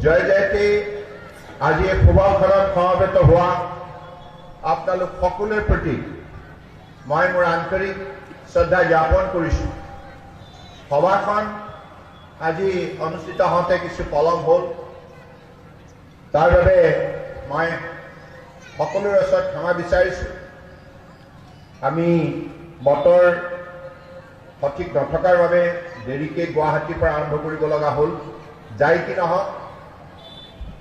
জয় জয়তে আজি এই সভাখনত সমবেত হোৱা আপোনালোক সকলোৰে প্ৰতি মই মোৰ আন্তৰিক শ্ৰদ্ধা জ্ঞাপন কৰিছোঁ। সভাখন আজি অনুষ্ঠিত হওঁতে কিছু পলম হ'ল, তাৰ বাবে মই সকলোৰে ওচৰত ক্ষমা বিচাৰিছোঁ। আমি বতৰ সঠিক নথকাৰ বাবে দেৰিকৈ গুৱাহাটীৰ পৰা আৰম্ভ কৰিব লগা হ'ল। যাই কি নহওক,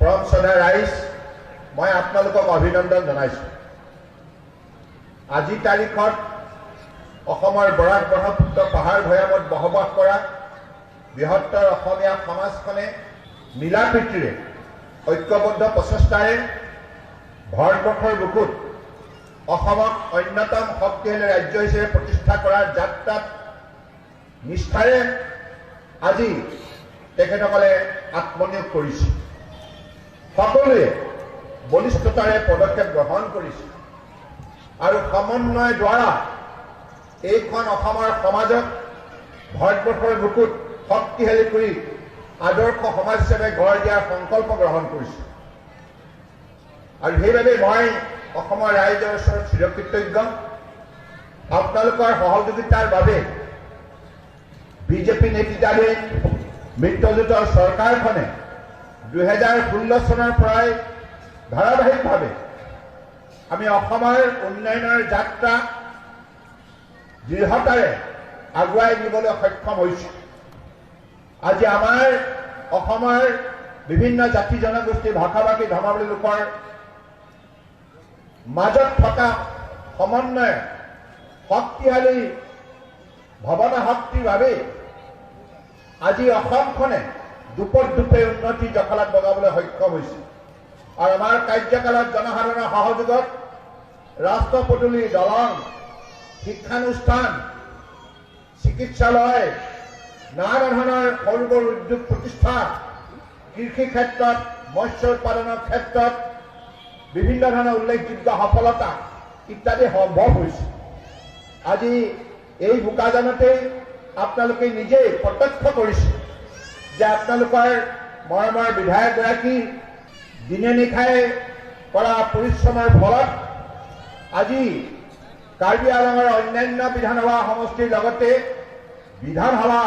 পৰম শ্ৰদ্ধা ৰাইজ, মই আপোনালোকক অভিনন্দন জনাইছোঁ। আজিৰ তাৰিখত অসমৰ বৰাক ব্ৰহ্মপুত্ৰ পাহাৰ ভৈয়ামত বসবাস কৰা বৃহত্তৰ অসমীয়া সমাজখনে মিলা প্ৰীতিৰে ঐক্যবদ্ধ প্ৰচেষ্টাৰে ভাৰতবৰ্ষৰ বুকুত অসমক অন্যতম শক্তিশালী ৰাজ্য হিচাপে প্ৰতিষ্ঠা কৰাৰ যাত্ৰাত নিষ্ঠাৰে আজি তেখেতসকলে আত্মনিয়োগ কৰিছে। সকলোৱে বলিষ্ঠতাৰে পদক্ষেপ গ্ৰহণ কৰিছে আৰু সমন্বয় দ্বাৰা এইখন অসমৰ সমাজক ভাৰতবৰ্ষৰ বুকুত শক্তিশালী কৰি আদৰ্শ সমাজ হিচাপে গঢ় দিয়াৰ সংকল্প গ্ৰহণ কৰিছে। আৰু সেইবাবে মই অসমৰ ৰাইজৰ ওচৰত চিৰকৃতজ্ঞ। আপোনালোকৰ সহযোগিতাৰ বাবে বিজেপি নেতৃত্বাধীন মিত্ৰজোঁটৰ চৰকাৰখনে 2016 চনৰ পৰাই ধাৰাবাহিকভাৱে আমি অসমৰ উন্নয়নৰ যাত্ৰা দৃঢ়তাৰে আগুৱাই নিবলৈ সক্ষম হৈছোঁ। আজি আমাৰ অসমৰ বিভিন্ন জাতি জনগোষ্ঠী ভাষা ভাষী ধৰ্মাৱলী লোকৰ মাজত থকা সমন্বয় শক্তিশালী ভাৱনা শক্তিৰ বাবে আজি অসমখনে দুপৰ দুপে উন্নতি জখলাত বগাবলৈ সক্ষম হৈছে। আৰু আমাৰ কাৰ্যকালত জনসাধাৰণৰ সহযোগত ৰাস্তা পদূলি, দলং, শিক্ষানুষ্ঠান, চিকিৎসালয়, নানা ধৰণৰ সৰু সৰু উদ্যোগ প্ৰতিষ্ঠা, কৃষি ক্ষেত্ৰত, মৎস্য উৎপাদনৰ ক্ষেত্ৰত বিভিন্ন ধৰণৰ উল্লেখযোগ্য সফলতা ইত্যাদি সম্ভৱ হৈছে। আজি এই বোকাজানতেই আপোনালোকে নিজেই প্ৰত্যক্ষ কৰিছে যে আপোনালোকৰ মৰমৰ বিধায়কগৰাকী দিনে নিশাই কৰা পৰিশ্ৰমৰ ফলত আজি কাৰ্বি আংলঙৰ অন্যান্য বিধানসভা সমষ্টিৰ লগতে বিধানসভা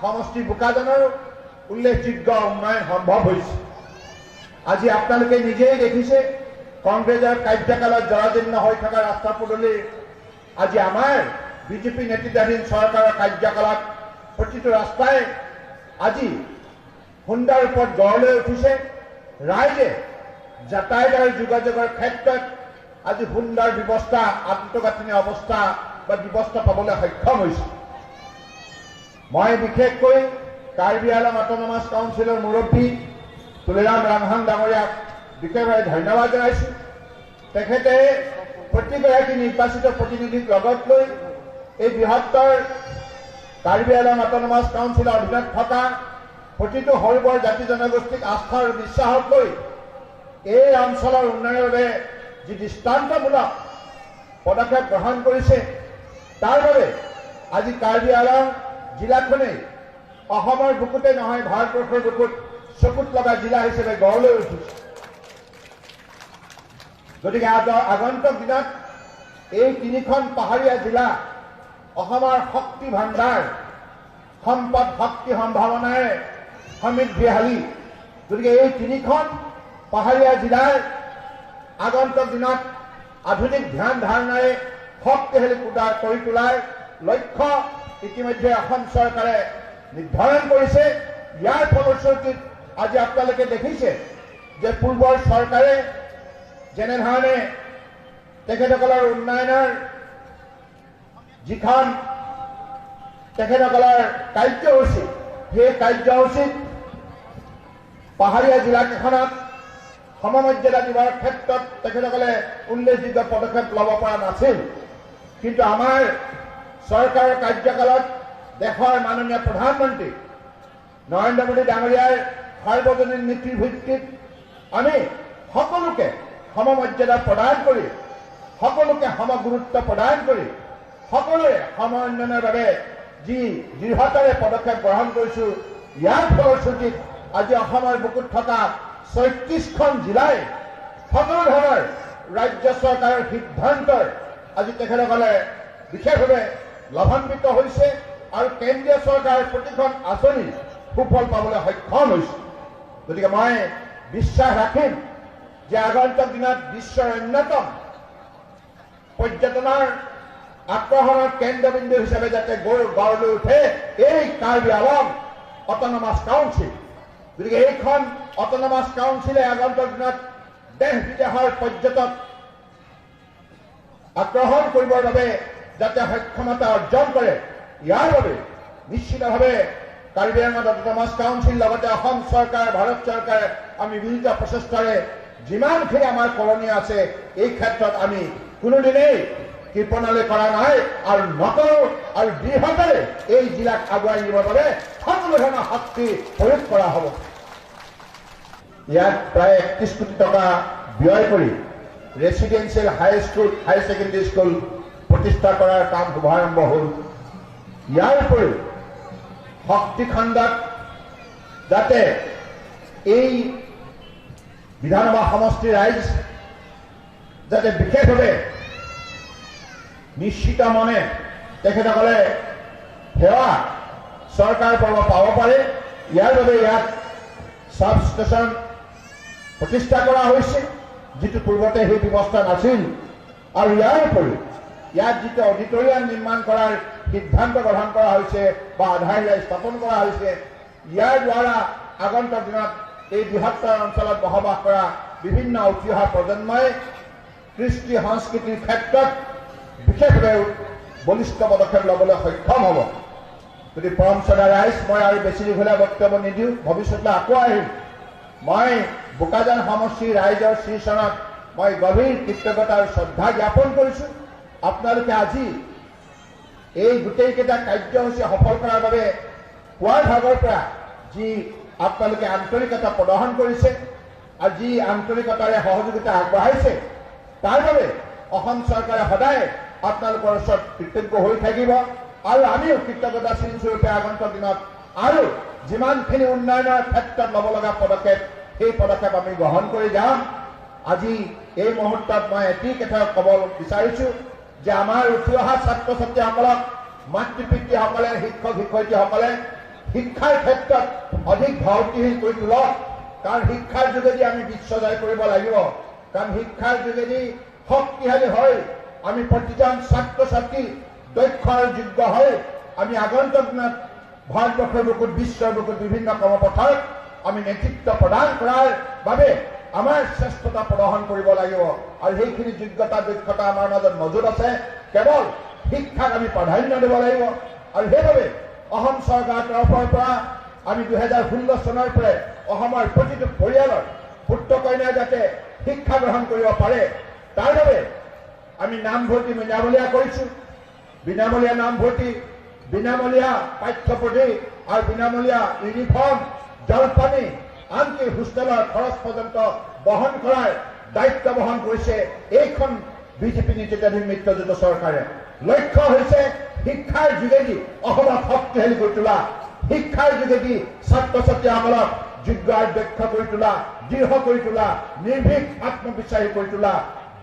সমষ্টি বোকাজানৰ উল্লেখযোগ্য উন্নয়ন সম্ভৱ হৈছে। আজি আপোনালোকে নিজেই দেখিছে কংগ্ৰেছৰ কাৰ্যকালত জৰাজীৰ্ণ হৈ থকা ৰাস্তা পদূলি আজি আমাৰ বিজেপি নেতৃত্বাধীন চৰকাৰৰ কাৰ্যকালত প্ৰতিটো ৰাস্তাই আজি সুন্দৰ ৰূপত গঢ় লৈ উঠিছে। ৰাইজে যাতায়াত আৰু যোগাযোগৰ ক্ষেত্ৰত আজি সুন্দৰ ব্যৱস্থা, আন্তঃগাঁথনি অৱস্থা বা ব্যৱস্থা পাবলৈ সক্ষম হৈছে। মই বিশেষকৈ কাৰ্বি আংলং অট'নমাছ কাউন্সিলৰ মুৰব্বী তুলিৰাম ৰামহাং ডাঙৰীয়াক বিশেষভাৱে ধন্যবাদ জনাইছোঁ। তেখেতে প্ৰতিগৰাকী নিৰ্বাচিত প্ৰতিনিধিক লগত লৈ এই বৃহত্তৰ কাৰ্বি আংলং অট'নমাছ কাউন্সিলৰ অধীনত থকা প্ৰতিটো সৰু বৰ জাতি জনগোষ্ঠীক আস্থা আৰু বিশ্বাসত লৈ এই অঞ্চলৰ উন্নয়নৰ বাবে যি দৃষ্টান্তমূলক পদক্ষেপ গ্ৰহণ কৰিছে, তাৰ বাবে আজি কাৰ্বি আংলং জিলাখনেই অসমৰ বুকুতে নহয় ভাৰতবৰ্ষৰ বুকুত চকুত লগা জিলা হিচাপে গঢ় লৈ উঠিছে। গতিকে আগন্তুক দিনত এই তিনিখন পাহাৰীয়া জিলা অসমৰ শক্তি ভাণ্ডাৰ, সম্পদ শক্তি সম্ভাৱনাৰে সমৃদ্ধিশালী। গতিকে এই তিনিখন পাহাৰীয়া জিলাৰ আগন্তুক দিনত আধুনিক ধ্যান ধাৰণাৰে শক্তিশালী কৰি তোলাৰ লক্ষ্য ইতিমধ্যে অসম চৰকাৰে নিৰ্ধাৰণ কৰিছে। ইয়াৰ ফলশ্ৰুতিত আজি আপোনালোকে দেখিছে যে পূৰ্বৰ চৰকাৰে যেনেধৰণে তেখেতসকলৰ উন্নয়নৰ যিখন তেখেতসকলৰ কাৰ্যসূচী, সেই কাৰ্যসূচীত পাহাৰীয়া জিলাকেইখনত সমমৰ্যাদা দিবৰ ক্ষেত্ৰত তেখেতসকলে উল্লেখযোগ্য পদক্ষেপ ল'ব পৰা নাছিল। কিন্তু আমাৰ চৰকাৰৰ কাৰ্যকালত দেশৰ মাননীয় প্ৰধানমন্ত্ৰী নৰেন্দ্ৰ মোদী ডাঙৰীয়াৰ সাৰ্বজনীন নীতিৰ ভিত্তিত আমি সকলোকে সমমৰ্যাদা প্ৰদান কৰি, সকলোকে সমগুৰুত্ব প্ৰদান কৰি, সকলোৰে সম উন্নয়নৰ বাবে যি দৃঢ়তাৰে পদক্ষেপ গ্ৰহণ কৰিছোঁ, ইয়াৰ ফলশ্ৰুতিত আজি অসমৰ বুকুত থকা ৩৬খন জিলাই সকলো ধৰণৰ ৰাজ্য চৰকাৰৰ সিদ্ধান্তৰ আজি তেখেতসকলে বিশেষভাৱে লাভান্বিত হৈছে আৰু কেন্দ্ৰীয় চৰকাৰৰ প্ৰতিখন আঁচনি সুফল পাবলৈ সক্ষম হৈছে। গতিকে মই বিশ্বাস ৰাখিম যে আগন্তুক দিনত বিশ্বৰ অন্যতম পৰ্যটনৰ আকৰ্ষণৰ কেন্দ্ৰবিন্দু হিচাপে যাতে গঢ় লৈ উঠে এই কাৰ্বি আলং অট'নমাছ কাউন্সিল। গতিকে এইখন অট'নমাছ কাউন্সিলে আগন্তুক দিনত দেশ বিদেশৰ পৰ্যটক আকৰ্ষণ কৰিবৰ বাবে যাতে সক্ষমতা অৰ্জন কৰে, ইয়াৰ বাবে নিশ্চিতভাৱে কাৰ্বি আংলং অট'নমাছ কাউন্সিল লগতে অসম চৰকাৰ, ভাৰত চৰকাৰে আমি মিলিত প্ৰচেষ্টাৰে যিমানখিনি আমাৰ কৰণীয় আছে এই ক্ষেত্ৰত আমি কোনোদিনেই কৃপণালি কৰা নাই আৰু নকৰোঁ আৰু দৃঢ়তাৰে এই জিলাক আগুৱাই নিবৰ বাবে সকলো ধৰণৰ শক্তি প্ৰয়োগ কৰা হ'ব। ইয়াত প্ৰায় ৩১ কোটি টকা ব্যয় কৰি ৰেচিডেন্সিয়েল হাই ছেকেণ্ডেৰী স্কুল প্ৰতিষ্ঠা কৰাৰ কাম শুভাৰম্ভ হ'ল। ইয়াৰ উপৰিও শক্তি খণ্ডত যাতে এই বিধানসভা সমষ্টিৰ ৰাইজ যাতে বিশেষভাৱে নিশ্চিত মনে তেখেতসকলে সেৱা চৰকাৰৰ পৰা পাব পাৰে, ইয়াৰ বাবে ইয়াত চাব ষ্টেচন প্ৰতিষ্ঠা কৰা হৈছে, যিটো পূৰ্বতে সেই ব্যৱস্থা নাছিল। আৰু ইয়াৰ উপৰিও ইয়াত যিটো অডিটৰিয়াম নিৰ্মাণ কৰাৰ সিদ্ধান্ত গ্ৰহণ কৰা হৈছে বা আধাৰশিলা স্থাপন কৰা হৈছে, ইয়াৰ দ্বাৰা আগন্তুক দিনত এই বৃহত্তৰ অঞ্চলত বসবাস কৰা বিভিন্ন উঠি অহা প্ৰজন্মই কৃষ্টি সংস্কৃতিৰ ক্ষেত্ৰত বিশেষভাৱে বলিষ্ঠ পদক্ষেপ ল'বলৈ সক্ষম হ'ব। গতিকে পৰম শ্ৰদ্ধা ৰাইজ, মই আৰু বেছি দীঘলীয়া বক্তব্য নিদিওঁ, ভৱিষ্যতে আকৌ আহিম। মই বোকাজান সমষ্টিৰ ৰাইজৰ শ্ৰীচৰণত মই গভীৰ কৃতজ্ঞতা আৰু শ্ৰদ্ধা জ্ঞাপন কৰিছোঁ। আপোনালোকে আজি এই গোটেইকেইটা কাৰ্যসূচী সফল কৰাৰ বাবে পুৱাৰ ভাগৰ পৰা যি আপোনালোকে আন্তৰিকতা প্ৰদৰ্শন কৰিছে আৰু যি আন্তৰিকতাৰে সহযোগিতা আগবঢ়াইছে, তাৰ বাবে অসম চৰকাৰে সদায় আপোনালোকৰ ওচৰত কৃতজ্ঞ হৈ থাকিব আৰু আমিও কৃতজ্ঞতা চিনস্বৰূপে আগন্তুক দিনত আৰু যিমানখিনি উন্নয়নৰ ক্ষেত্ৰত ল'ব লগা পদক্ষেপ সেই পদক্ষেপ আমি গ্ৰহণ কৰি যাম। আজি এই মুহূৰ্তত মই এটি কথা ক'ব বিচাৰিছোঁ যে আমাৰ উঠি অহা ছাত্ৰ ছাত্ৰীসকলক মাতৃ পিতৃসকলে, শিক্ষক শিক্ষয়িত্ৰীসকলে শিক্ষাৰ ক্ষেত্ৰত অধিক ধাউতিশীল কৰি তোলক। কাৰণ শিক্ষাৰ যোগেদি আমি বিশ্ব জয় কৰিব লাগিব। কাৰণ শিক্ষাৰ যোগেদি শক্তিশালী হয় আমি প্ৰতিজন ছাত্ৰ ছাত্ৰী দক্ষ আৰু যোগ্য হৈ আমি আগন্তুক দিনত ভাৰতবৰ্ষৰ বুকুত, বিশ্বৰ বুকুত বিভিন্ন কৰ্মপথাৰত আমি নেতৃত্ব প্ৰদান কৰাৰ বাবে আমাৰ শ্ৰেষ্ঠতা প্ৰদৰ্শন কৰিব লাগিব। আৰু সেইখিনি যোগ্যতা দক্ষতা আমাৰ মাজত মজুত আছে, কেৱল শিক্ষাক আমি প্ৰাধান্য দিব লাগিব। আৰু সেইবাবে অসম চৰকাৰৰ তৰফৰ পৰা আমি 2016 চনৰ পৰাই অসমৰ প্ৰতিটো পৰিয়ালৰ পুত্ৰ কন্যাই যাতে শিক্ষা গ্ৰহণ কৰিব পাৰে তাৰ বাবে আমি নামভৰ্তি বিনামূলীয়া কৰিছোঁ। বিনামূলীয়া নামভৰ্তি, বিনামূলীয়া পাঠ্যপুথি আৰু বিনামূলীয়া ইউনিফৰ্ম, জলপানী, আনকি হোষ্টেলৰ খৰচ পৰ্যন্ত বহন কৰাৰ দায়িত্ব বহন কৰিছে এইখন বিজেপি নেতৃত্বাধীন মিত্ৰজোঁট চৰকাৰে। লক্ষ্য হৈছে শিক্ষাৰ যোগেদি অসমক শক্তিশালী কৰি তোলা, শিক্ষাৰ যোগেদি ছাত্ৰ ছাত্ৰীসকলক যোগ্য আৰু দক্ষ কৰি তোলা, দৃঢ় কৰি তোলা, নিৰ্ভীক আত্মবিশ্বাসী কৰি তোলা,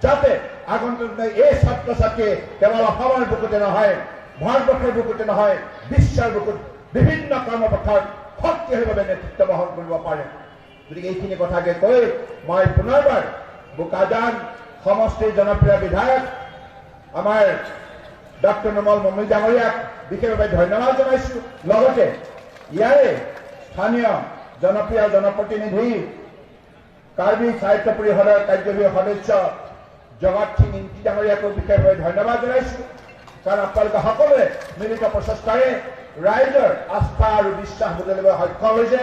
যাতে আগন্তুক এই ছাত্ৰ ছাত্ৰীয়ে কেৱল অসমৰ বুকুতে নহয়, ভাৰতবৰ্ষৰ বুকুতে নহয়, বিশ্বৰ বুকুত বিভিন্ন কৰ্মপথাৰত শক্তিশালীভাৱে নেতৃত্ব বহন কৰিব পাৰে। গতিকে এইখিনি কথাকে কৈ মই পুনৰবাৰ বোকাজান সমষ্টিৰ জনপ্ৰিয় বিধায়ক আমাৰ ডক্টৰ নোমল মমিন ডাঙৰীয়াক বিশেষভাৱে ধন্যবাদ জনাইছোঁ। লগতে ইয়াৰে স্থানীয় জনপ্ৰিয় জনপ্ৰতিনিধি কাৰ্বি সাহিত্য পৰিষদৰ কাৰ্যবাহী সদস্য জগত সিং ইংতি ডাঙৰীয়াকো বিশেষভাৱে ধন্যবাদ জনাইছোঁ। কাৰণ আপোনালোকে সকলোৱে মিলিত প্ৰচেষ্টাৰে ৰাইজৰ আস্থা আৰু বিশ্বাস বুটলিবলৈ সক্ষম হৈছে।